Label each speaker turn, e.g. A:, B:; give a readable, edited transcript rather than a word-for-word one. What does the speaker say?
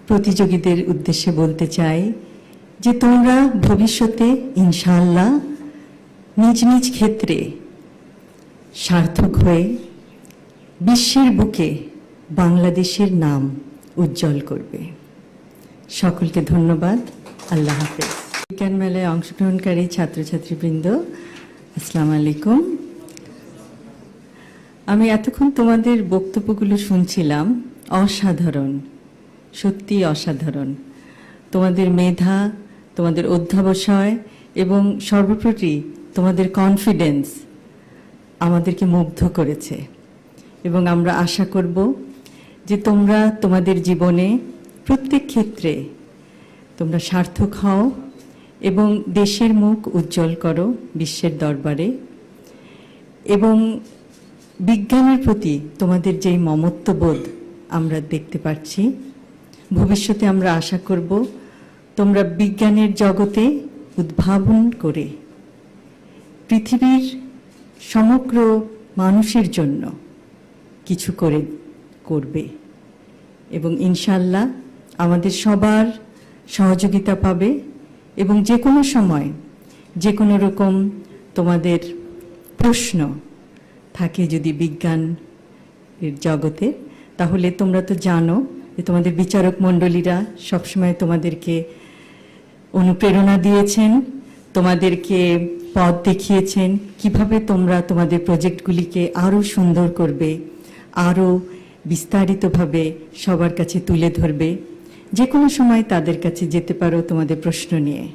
A: প্রতিযোগীদের উদ্দেশ্যে বলতে চাই যে তোমরা ভবিষ্যতে ইনশাআল্লাহ নিজ নিজ ক্ষেত্রে সার্থক হয়ে বিশ্বের বুকে বাংলাদেশের নাম উজ্জ্বল করবে। সকলকে ধন্যবাদ। আল্লাহ হাফেজ। বিজ্ঞান মেলায় অংশগ্রহণকারী ছাত্রছাত্রীবৃন্দ, আসসালামু আলাইকুম। আমি এতক্ষণ তোমাদের বক্তব্যগুলো শুনছিলাম। অসাধারণ, সত্যি অসাধারণ। তোমাদের মেধা, তোমাদের অধ্যবসায় এবং সর্বোপরি তোমাদের কনফিডেন্স আমাদেরকে মুগ্ধ করেছে এবং আমরা আশা করব যে তোমরা তোমাদের জীবনে প্রত্যেক ক্ষেত্রে তোমরা সার্থক হও এবং দেশের মুখ উজ্জ্বল করো বিশ্বের দরবারে। এবং বিজ্ঞানের প্রতি তোমাদের যেই মমত্ববোধ আমরা দেখতে পাচ্ছি, ভবিষ্যতে আমরা আশা করব তোমরা বিজ্ঞানের জগতে উদ্ভাবন করে পৃথিবীর সমগ্র মানুষের জন্য কিছু করবে এবং ইনশাআল্লাহ আমাদের সবার সহযোগিতা পাবে। এবং যে কোনো সময় যে কোনো রকম তোমাদের প্রশ্ন থাকে যদি বিজ্ঞান জগতে, তাহলে তোমরা তো জানো যে তোমাদের বিচারক মণ্ডলীরা সবসময় তোমাদেরকে অনুপ্রেরণা দিয়েছেন, তোমাদেরকে পথ দেখিয়েছেন কিভাবে তোমরা তোমাদের প্রজেক্টগুলিকে আরও সুন্দর করবে, আরও বিস্তারিতভাবে সবার কাছে তুলে ধরবে। যে কোনো সময় তাদের কাছে যেতে পারো তোমাদের প্রশ্ন নিয়ে।